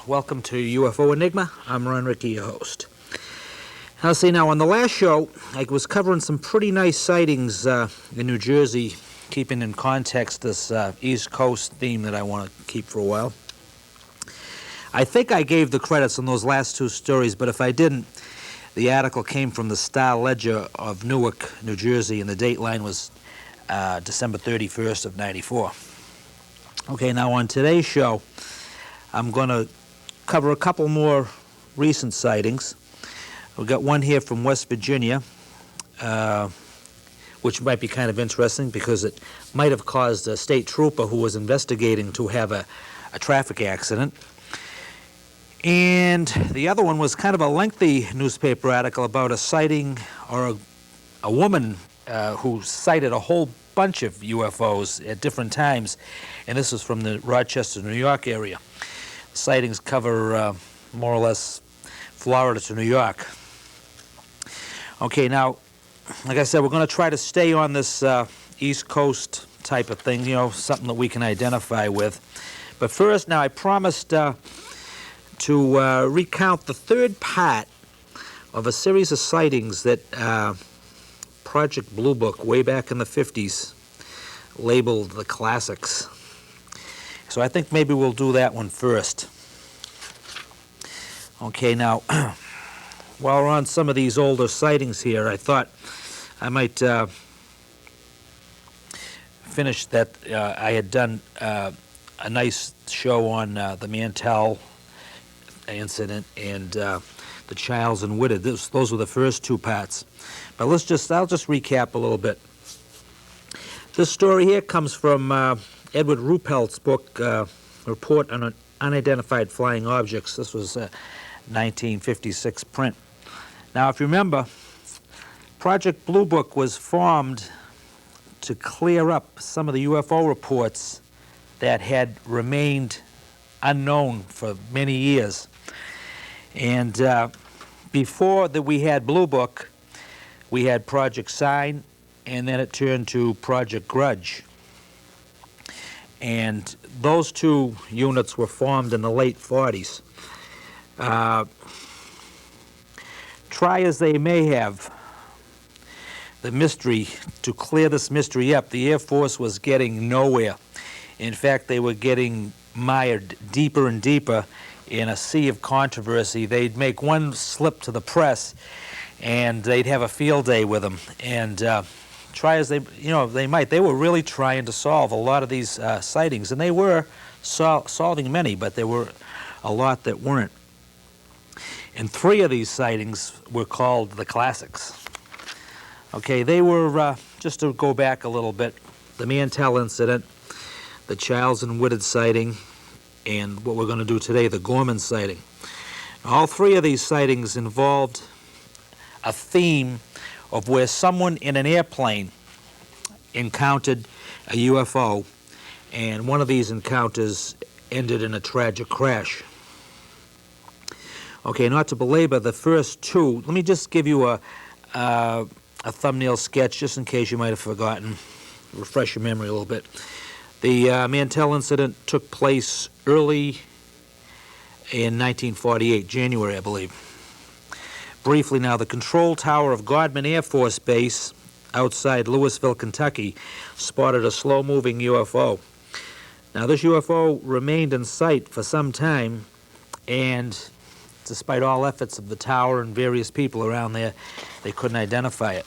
Welcome to UFO Enigma. I'm Ron Rickey, your host. Now on the last show, I was covering some pretty nice sightings in New Jersey, keeping in context this East Coast theme that I want to keep for a while. I think I gave the credits on those last two stories, but if I didn't, the article came from the Star Ledger of Newark, New Jersey, and the date line was December 31st of 94. Okay, now on today's show, I'm going to cover a couple more recent sightings. We've got one here from West Virginia, which might be kind of interesting because it might have caused a state trooper who was investigating to have a traffic accident. And the other one was kind of a lengthy newspaper article about a sighting or a woman who sighted a whole bunch of UFOs at different times, and this is from the Rochester, New York area. The sightings cover more or less Florida to New York. Okay, now, like I said, we're going to try to stay on this East Coast type of thing, something that we can identify with. But first, now, I promised to recount the third part of a series of sightings that Project Blue Book, way back in the 50s, labeled the classics. So I think maybe we'll do that one first. Okay, now, while we're on some of these older sightings here, I thought I might finish that. I had done a nice show on the Mantell incident and the Childs and Whitted. Those were the first two parts. But I'll just recap a little bit. This story here comes from Edward Ruppelt's book, Report on Unidentified Flying Objects. This was a 1956 print. Now, if you remember, Project Blue Book was formed to clear up some of the UFO reports that had remained unknown for many years. And before that we had Blue Book, we had Project Sign, and then it turned to Project Grudge. And those two units were formed in the late 40s. Try as they may have, the mystery, to clear this mystery up, the Air Force was getting nowhere. In fact, they were getting mired deeper and deeper in a sea of controversy. They'd make one slip to the press, and they'd have a field day with them. And try as they might, they were really trying to solve a lot of these sightings, and they were solving many, but there were a lot that weren't. And three of these sightings were called the classics. Okay, they were, just to go back a little bit, the Mantell incident, the Childs and Whitted sighting, and what we're going to do today, the Gorman sighting. All three of these sightings involved a theme of where someone in an airplane encountered a UFO, and one of these encounters ended in a tragic crash. Okay, not to belabor the first two, let me just give you a thumbnail sketch, just in case you might have forgotten, refresh your memory a little bit. The Mantell incident took place early in 1948, January, I believe. Briefly now, the control tower of Godman Air Force Base outside Louisville, Kentucky, spotted a slow-moving UFO. Now, this UFO remained in sight for some time, and despite all efforts of the tower and various people around there, they couldn't identify it.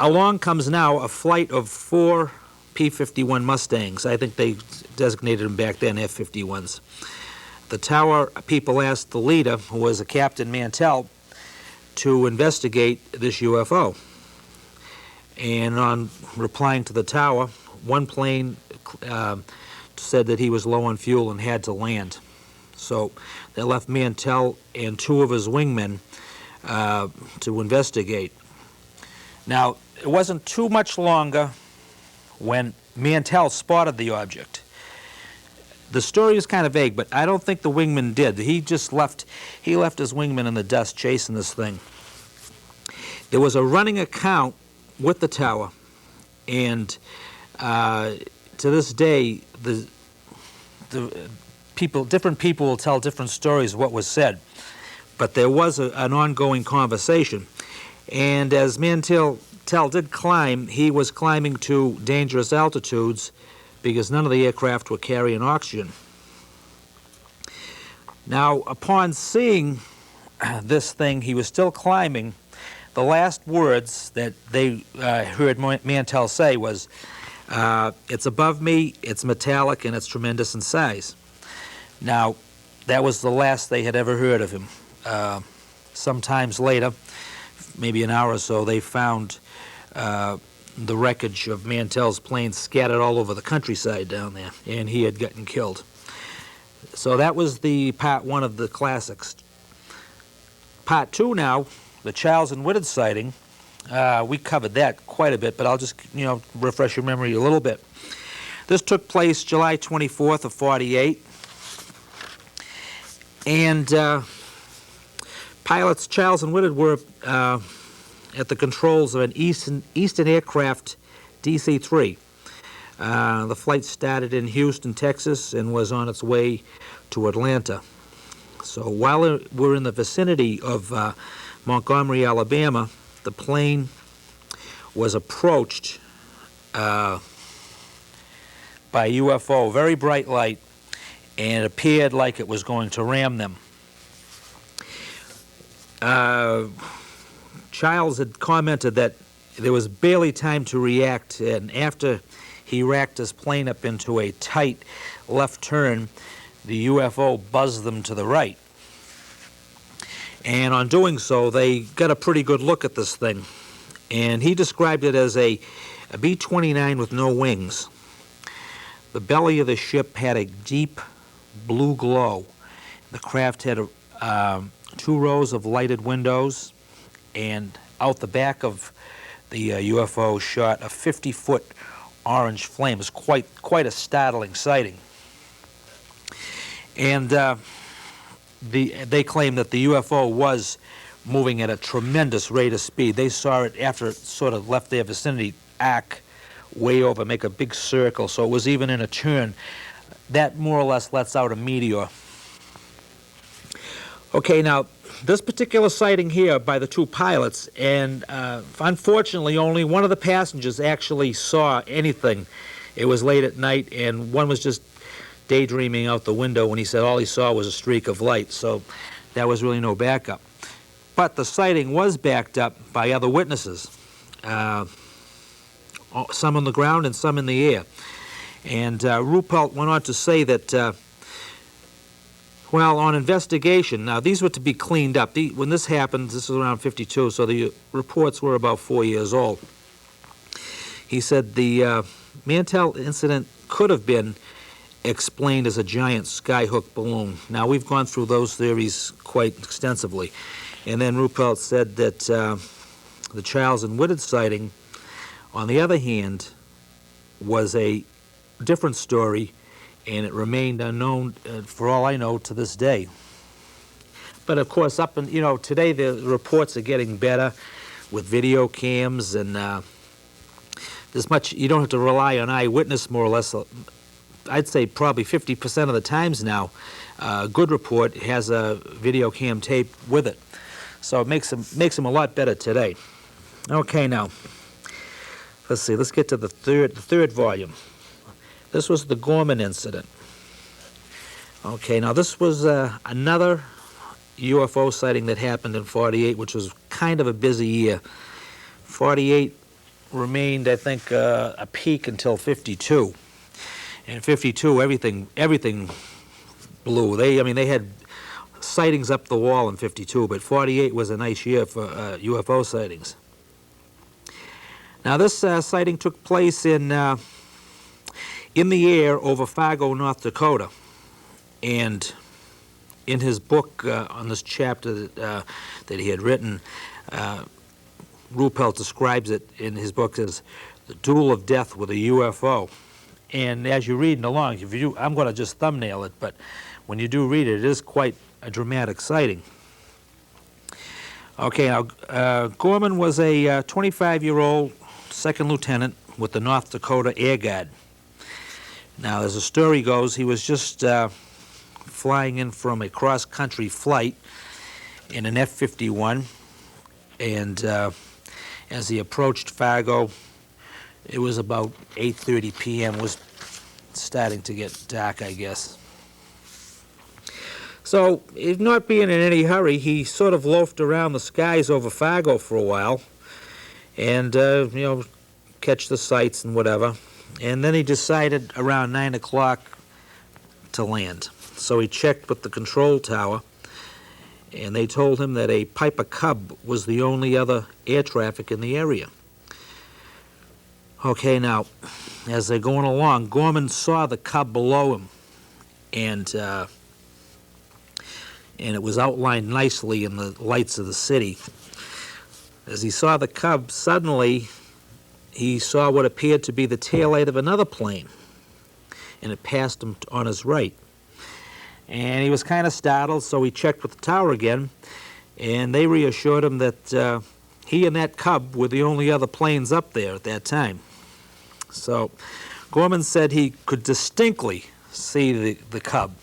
Along comes now a flight of 4 P-51 Mustangs. I think they designated them back then F-51s. The tower people asked the leader, who was a Captain Mantell, to investigate this UFO. And on replying to the tower, one plane said that he was low on fuel and had to land. So they left Mantell and 2 of his wingmen to investigate. Now, it wasn't too much longer when Mantell spotted the object. The story is kind of vague, but I don't think the wingman did. He left his wingman in the dust chasing this thing. There was a running account with the tower, and to this day, the different people will tell different stories of what was said, but there was an ongoing conversation. And as Mantell did climb, he was climbing to dangerous altitudes because none of the aircraft were carrying oxygen. Now, upon seeing this thing, he was still climbing. The last words that they heard Mantell say was, "It's above me, it's metallic, and it's tremendous in size." Now, that was the last they had ever heard of him. Sometimes later, maybe an hour or so, they found the wreckage of Mantell's plane scattered all over the countryside down there, and he had gotten killed. So that was the part one of the classics. Part two now, the Charles and Whitted sighting. We covered that quite a bit, but I'll just refresh your memory a little bit. This took place July 24th of 48, and pilots Charles and Whitted were at the controls of an Eastern Aircraft DC-3. The flight started in Houston, Texas, and was on its way to Atlanta. So while we're in the vicinity of Montgomery, Alabama, the plane was approached by a UFO, very bright light, and it appeared like it was going to ram them. Childs had commented that there was barely time to react, and after he racked his plane up into a tight left turn, the UFO buzzed them to the right. And on doing so, they got a pretty good look at this thing. And he described it as a B-29 with no wings. The belly of the ship had a deep blue glow. The craft had 2 rows of lighted windows, and out the back of the UFO shot a 50-foot orange flame. It was quite a startling sighting. And they claim that the UFO was moving at a tremendous rate of speed. They saw it after it sort of left their vicinity, arc way over, make a big circle, so it was even in a turn. That more or less lets out a meteor. Okay, now, this particular sighting here by the 2 pilots, and unfortunately only one of the passengers actually saw anything. It was late at night, and one was just daydreaming out the window when he said all he saw was a streak of light, so that was really no backup. But the sighting was backed up by other witnesses, some on the ground and some in the air. And Ruppelt went on to say that, well, on investigation, now these were to be cleaned up. When this happened, this was around 52, so the reports were about 4 years old. He said the Mantell incident could have been explained as a giant skyhook balloon. Now, we've gone through those theories quite extensively. And then Ruppelt said that the Charles and Whitted sighting, on the other hand, was a different story, and it remained unknown, for all I know, to this day. But of course, today the reports are getting better with video cams, and you don't have to rely on eyewitness, more or less. I'd say probably 50% of the times now, a good report has a video cam tape with it. So it makes them a lot better today. Okay, now, let's see, let's get to the third volume. This was the Gorman incident. Okay, now this was another UFO sighting that happened in 48, which was kind of a busy year. 48 remained, I think, a peak until 52. In 52, everything blew. They had sightings up the wall in 52, but 48 was a nice year for UFO sightings. Now, this sighting took place in the air over Fargo, North Dakota. And in his book, on this chapter that he had written, Ruppelt describes it in his book as the duel of death with a UFO. And as you're reading along, I'm going to just thumbnail it, but when you do read it, it is quite a dramatic sighting. Okay, now, Gorman was a 25-year-old second lieutenant with the North Dakota Air Guard. Now, as the story goes, he was just flying in from a cross-country flight in an F-51, and as he approached Fargo, it was about 8:30 p.m. It was starting to get dark, I guess. So, not being in any hurry, he sort of loafed around the skies over Fargo for a while, and, catch the sights and whatever. And then he decided around 9 o'clock to land. So he checked with the control tower, and they told him that a Piper Cub was the only other air traffic in the area. Okay, now, as they're going along, Gorman saw the Cub below him, and it was outlined nicely in the lights of the city. As he saw the Cub, suddenly he saw what appeared to be the taillight of another plane, and it passed him on his right. And he was kind of startled, so he checked with the tower again, and they reassured him that he and that Cub were the only other planes up there at that time. So Gorman said he could distinctly see the Cub,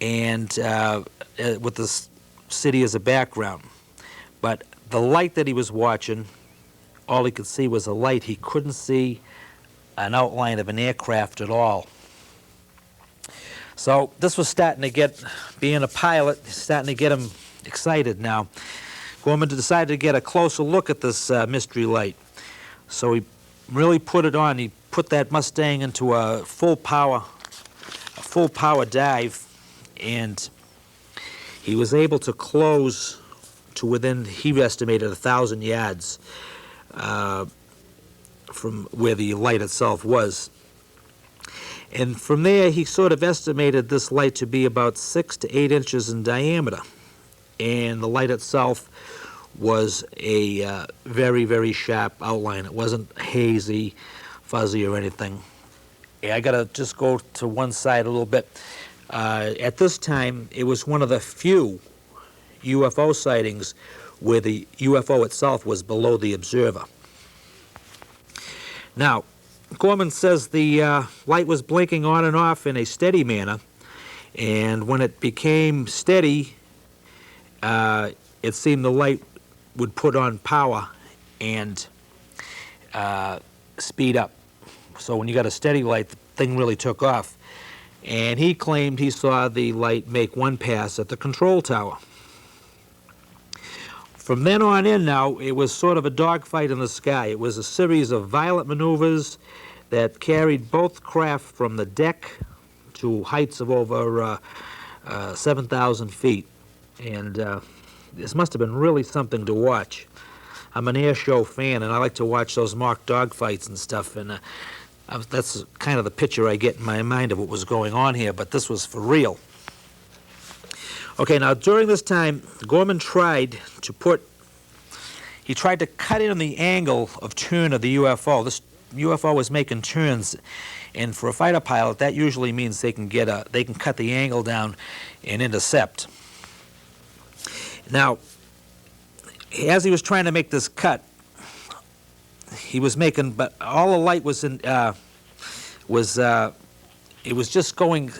and with the city as a background. But the light that he was watching, all he could see was a light. He couldn't see an outline of an aircraft at all. So this was starting to get, being a pilot, starting to get him excited now. Gorman decided to get a closer look at this mystery light. So he really put it on. He put that Mustang into a full power dive, and he was able to close to within, he estimated, 1,000 yards from where the light itself was. And from there, he sort of estimated this light to be about 6 to 8 inches in diameter. And the light itself was a very, very sharp outline. It wasn't hazy, fuzzy, or anything. I got to just go to one side a little bit. At this time, it was one of the few UFO sightings where the UFO itself was below the observer. Now, Gorman says the light was blinking on and off in a steady manner, and when it became steady, it seemed the light would put on power and speed up. So when you got a steady light, the thing really took off. And he claimed he saw the light make one pass at the control tower. From then on in now, it was sort of a dogfight in the sky. It was a series of violent maneuvers that carried both craft from the deck to heights of over 7,000 feet. And this must have been really something to watch. I'm an air show fan, and I like to watch those mock dogfights and stuff, and that's kind of the picture I get in my mind of what was going on here, but this was for real. Okay, now during this time, Gorman tried to cut in the angle of turn of the UFO. This UFO was making turns, and for a fighter pilot, that usually means they can cut the angle down and intercept. Now, as he was trying to make this cut, but all the light was it was just going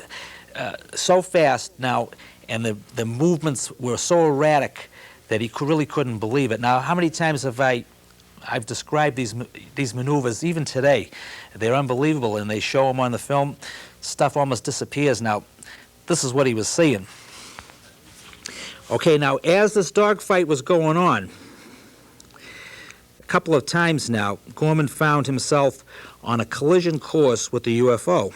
so fast now, and the movements were so erratic that he really couldn't believe it. Now, how many times have I've described these maneuvers, even today? They're unbelievable, and they show them on the film. Stuff almost disappears. Now, this is what he was seeing. Okay, now, as this dogfight was going on, a couple of times now, Gorman found himself on a collision course with the UFO,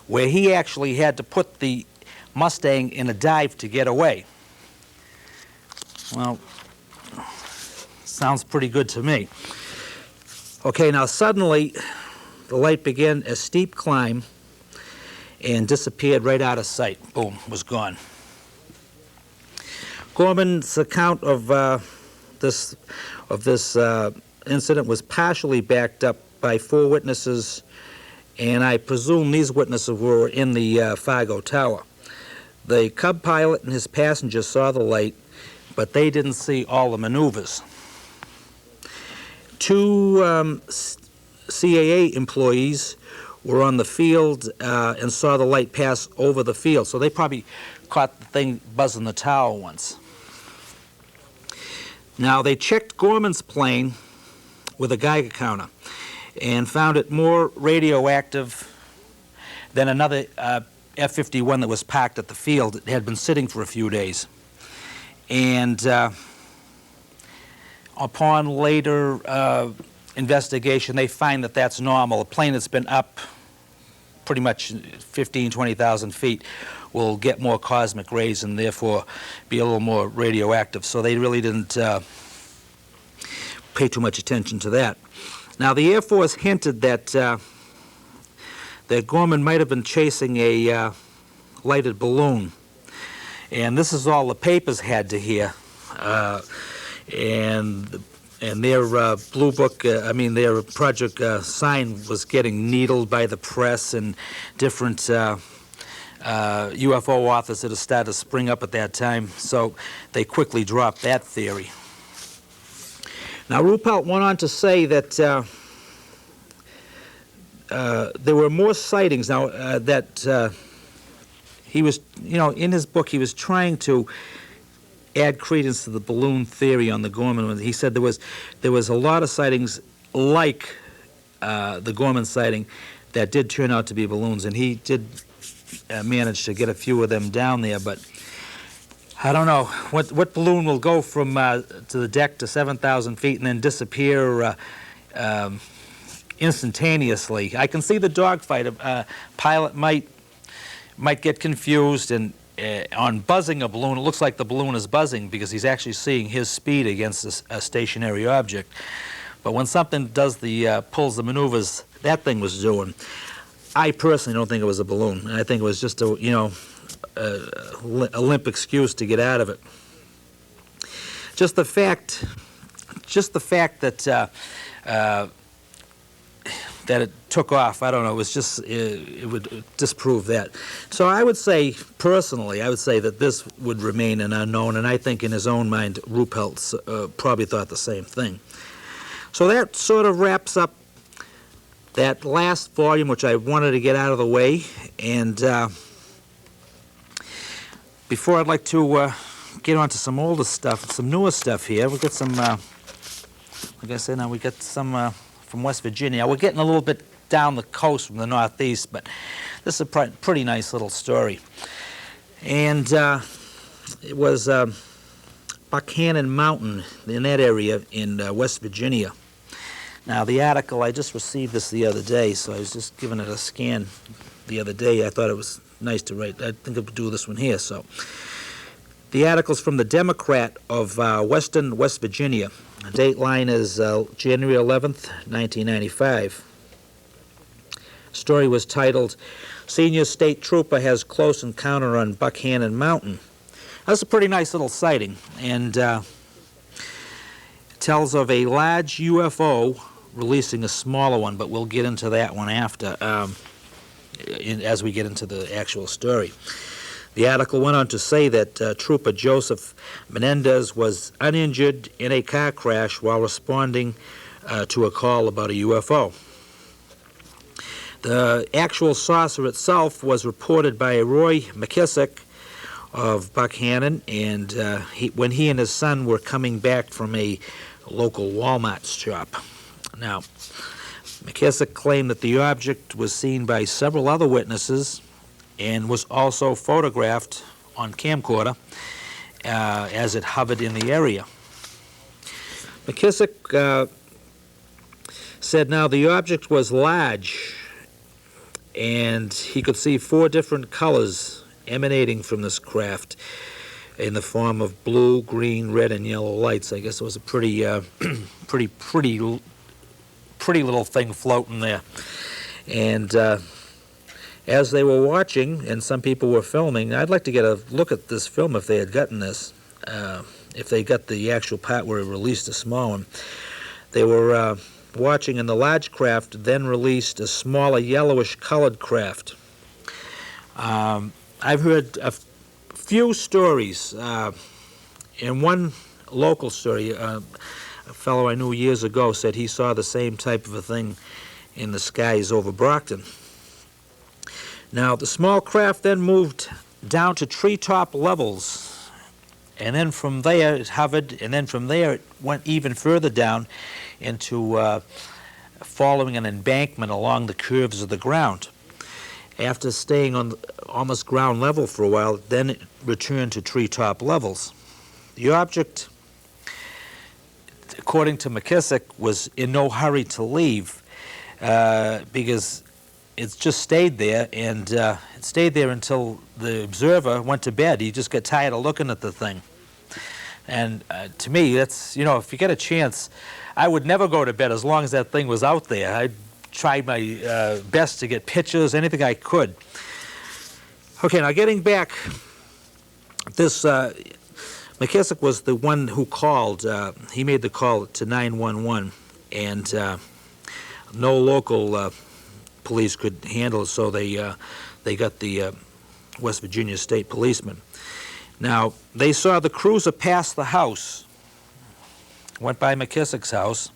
where he actually had to put the Mustang in a dive to get away. Well, sounds pretty good to me. Okay, now suddenly the light began a steep climb and disappeared right out of sight. Boom, was gone. Gorman's account of this incident was partially backed up by 4 witnesses, and I presume these witnesses were in the Fargo Tower. The Cub pilot and his passenger saw the light, but they didn't see all the maneuvers. 2 CAA employees were on the field and saw the light pass over the field. So they probably caught the thing buzzing the tower once. Now, they checked Gorman's plane with a Geiger counter and found it more radioactive than another F-51 that was parked at the field. It had been sitting for a few days. And upon later investigation, they find that that's normal. A plane that's been up pretty much 15, 20,000 feet will get more cosmic rays and therefore be a little more radioactive. So they really didn't pay too much attention to that. Now, the Air Force hinted that that Gorman might have been chasing a lighted balloon. And this is all the papers had to hear. And their blue book, their project sign was getting needled by the press, and different UFO authors that had started to spring up at that time. So they quickly dropped that theory. Now, Ruppelt went on to say that there were more sightings. Now, that he was, in his book, he was trying to add credence to the balloon theory on the Gorman. He said there was a lot of sightings like the Gorman sighting that did turn out to be balloons, and he did manage to get a few of them down there. But I don't know what balloon will go from to the deck to 7,000 feet and then disappear instantaneously. I can see the dogfight. A pilot might get confused and on buzzing a balloon. It looks like the balloon is buzzing because he's actually seeing his speed against a stationary object. But when something does the pulls the maneuvers that thing was doing, I personally don't think it was a balloon. I think it was just a limp excuse to get out of it. Just the fact that that it took off, I don't know, it would disprove that. So I would say, personally, that this would remain an unknown, and I think in his own mind, Ruppelt probably thought the same thing. So that sort of wraps up that last volume, which I wanted to get out of the way. And before, I'd like to get on to some older stuff, some newer stuff here. We've got some, like I said, now we got some from West Virginia. We're getting a little bit down the coast from the northeast, but this is a pretty nice little story. And it was Buckhannon Mountain in that area in West Virginia. Now, the article, I just received this the other day, so I was just giving it a scan the other day. I thought it was nice to write. I think I'll do this one here. So, the article's from the Democrat of Western West Virginia. The date line is January 11th, 1995. Story was titled, "Senior State Trooper Has Close Encounter on Buckhannon Mountain." That's a pretty nice little sighting, and it tells of a large UFO releasing a smaller one, but we'll get into that one after, as we get into the actual story. The article went on to say that Trooper Joseph Menendez was uninjured in a car crash while responding to a call about a UFO. The actual saucer itself was reported by Roy McKissick of Buckhannon, and when he and his son were coming back from a local Walmart shop. Now, McKissick claimed that the object was seen by several other witnesses and was also photographed on camcorder as it hovered in the area. McKissick said now the object was large, and he could see 4 different colors emanating from this craft in the form of blue, green, red, and yellow lights. I guess it was a pretty little thing floating there. And as they were watching, and some people were filming, I'd like to get a look at this film if they had gotten this, if they got the actual part where it released a small one. They were watching, and the large craft then released a smaller yellowish colored craft. I've heard a few stories. In one local story, a fellow I knew years ago said he saw the same type of a thing in the skies over Brockton. Now, the small craft then moved down to treetop levels, and then from there it hovered, and then from there it went even further down into following an embankment along the curves of the ground. After staying on almost ground level for a while, then it returned to treetop levels. The object, according to McKissick, was in no hurry to leave because it just stayed there, and it stayed there until the observer went to bed. He just got tired of looking at the thing. And to me, that's, you know, if you get a chance, I would never go to bed as long as that thing was out there. I tried my best to get pictures, anything I could. Okay, now getting back, this McKissick was the one who called. He made the call to 911, and no local police could handle it, so they got the West Virginia State Policeman. Now, they saw the cruiser pass the house, went by McKissick's house,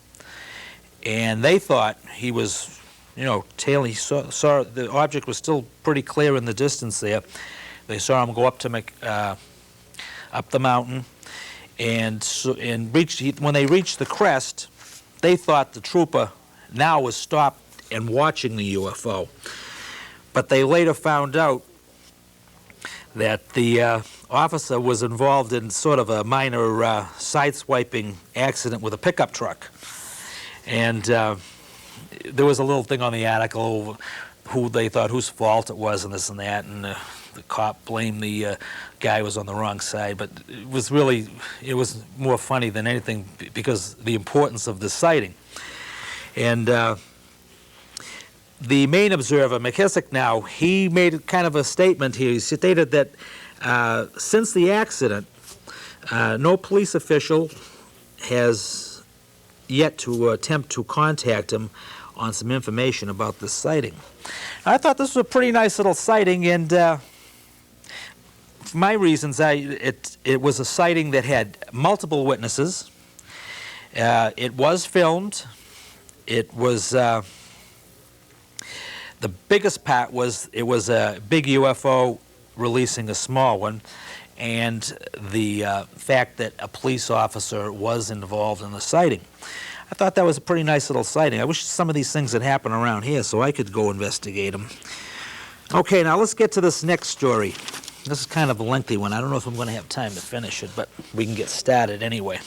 and they thought he was, you know, tailing. He saw the object was still pretty clear in the distance there. They saw him go up to up the mountain, and when they reached the crest, they thought the trooper now was stopped and watching the UFO. But they later found out that the officer was involved in sort of a minor sideswiping accident with a pickup truck. And there was a little thing on the article who they thought whose fault it was and this and that, and the cop blamed the guy who was on the wrong side. But it was more funny than anything because the importance of the sighting. And the main observer, McKissick now, he made kind of a statement here. He stated that since the accident, no police official has yet to attempt to contact him on some information about this sighting. I thought this was a pretty nice little sighting, and for my reasons, it was a sighting that had multiple witnesses. It was filmed. It was... The biggest part was it was a big UFO releasing a small one, and the fact that a police officer was involved in the sighting. I thought that was a pretty nice little sighting. I wish some of these things had happened around here so I could go investigate them. Okay, now let's get to this next story. This is kind of a lengthy one. I don't know if I'm going to have time to finish it, but we can get started anyway.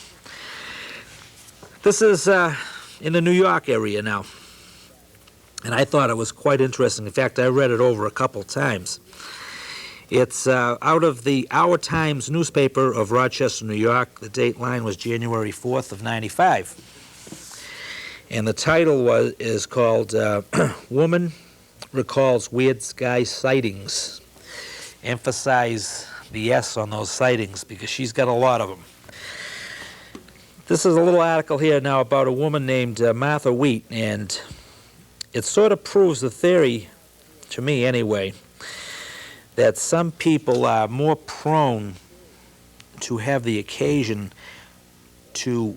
This is in the New York area now. And I thought it was quite interesting. In fact, I read it over a couple times. It's out of the Our Times newspaper of Rochester, New York. The date line was January 4th of '95. And the title is called Woman Recalls Weird Sky Sightings. Emphasize the S on those sightings because she's got a lot of them. This is a little article here now about a woman named Martha Wheat, and it sort of proves the theory, to me anyway, that some people are more prone to have the occasion to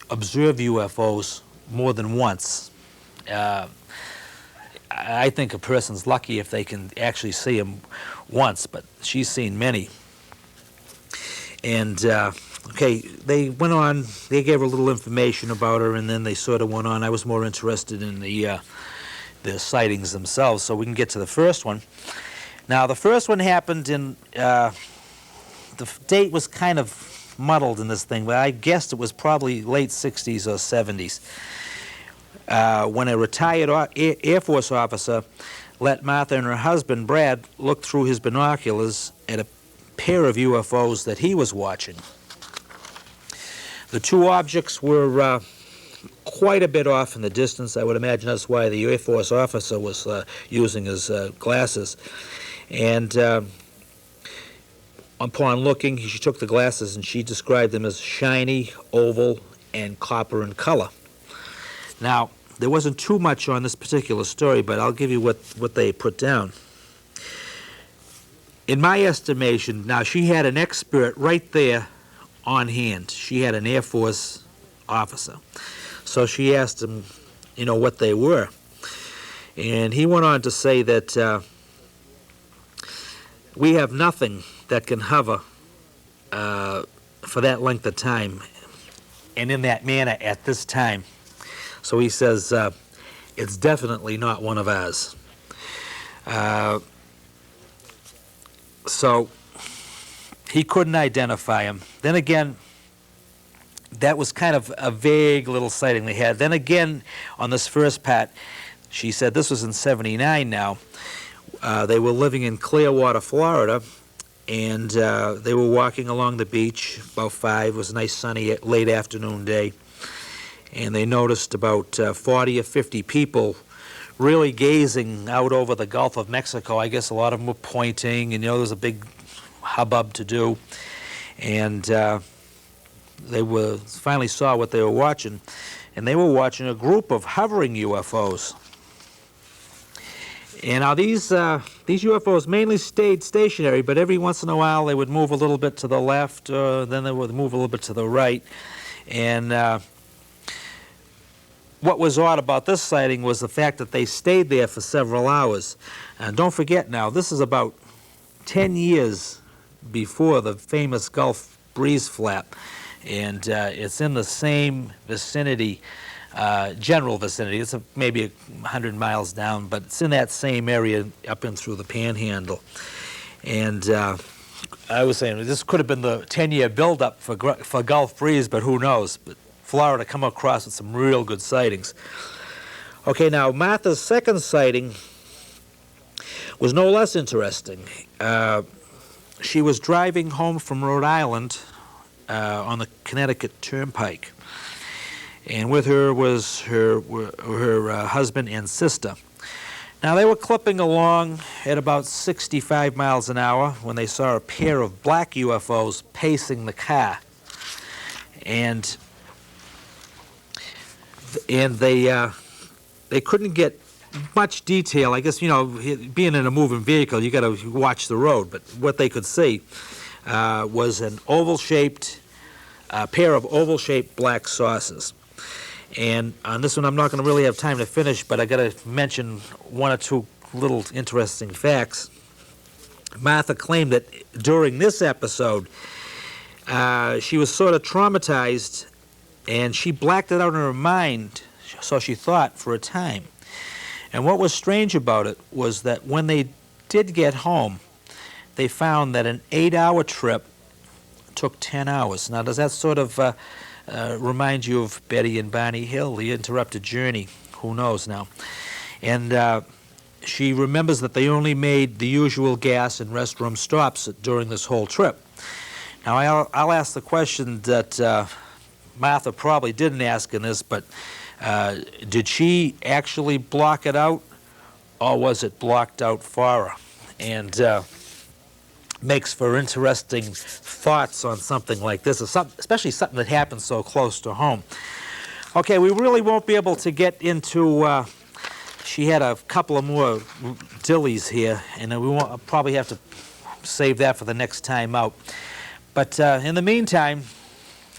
observe UFOs more than once. I think a person's lucky if they can actually see them once, but she's seen many. And okay, they went on, they gave her a little information about her, and then they sort of went on. I was more interested in the sightings themselves, so we can get to the first one. Now, the first one happened in, the date was kind of muddled in this thing, but I guessed it was probably late 60s or 70s, when a retired Air Force officer let Martha and her husband, Brad, look through his binoculars at a pair of UFOs that he was watching. The two objects were quite a bit off in the distance. I would imagine that's why the Air Force officer was using his glasses. And upon looking, she took the glasses and she described them as shiny, oval, and copper in color. Now, there wasn't too much on this particular story, but I'll give you what they put down. In my estimation, now she had an expert right there on hand. She had an Air Force officer. So she asked him, you know, what they were. And he went on to say that we have nothing that can hover for that length of time and in that manner at this time. So he says it's definitely not one of ours. So he couldn't identify him. Then again, that was kind of a vague little sighting they had. Then again, on this first part, she said this was in '79 now. They were living in Clearwater, Florida, and they were walking along the beach about 5. It was a nice sunny late afternoon day. And they noticed about 40 or 50 people really gazing out over the Gulf of Mexico. I guess a lot of them were pointing, and there was a big hubbub to do. And they finally saw what they were watching, and they were watching a group of hovering UFOs. And now these UFOs mainly stayed stationary, but every once in a while they would move a little bit to the left, then they would move a little bit to the right. And what was odd about this sighting was the fact that they stayed there for several hours. And don't forget now, this is about 10 years before the famous Gulf breeze flap. And it's in the same vicinity, general vicinity. It's maybe 100 miles down, but it's in that same area up and through the Panhandle. And I was saying this could have been the 10-year buildup for Gulf breeze, but who knows? But Florida come across with some real good sightings. Okay, now Martha's second sighting was no less interesting. She was driving home from Rhode Island on the Connecticut Turnpike, and with her was her husband and sister. Now they were clipping along at about 65 miles an hour when they saw a pair of black UFOs pacing the car, and they couldn't get much detail. I guess, you know, being in a moving vehicle, you got to watch the road. But what they could see was an oval-shaped pair of oval-shaped black saucers. And on this one, I'm not going to really have time to finish, but I got to mention one or two little interesting facts. Martha claimed that during this episode, she was sort of traumatized, and she blacked it out in her mind, so she thought, for a time. And what was strange about it was that when they did get home, they found that an 8-hour trip took 10 hours. Now, does that sort of remind you of Betty and Barney Hill, The Interrupted Journey? Who knows now? And she remembers that they only made the usual gas and restroom stops during this whole trip. Now, I'll ask the question that Martha probably didn't ask in this, but did she actually block it out, or was it blocked out for her? And makes for interesting thoughts on something like this, especially something that happens so close to home. Okay, we really won't be able to get into, she had a couple of more dillies here, and we won't probably have to save that for the next time out. But in the meantime,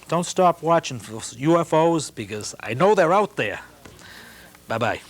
don't stop watching for UFOs, because I know they're out there. Bye-bye.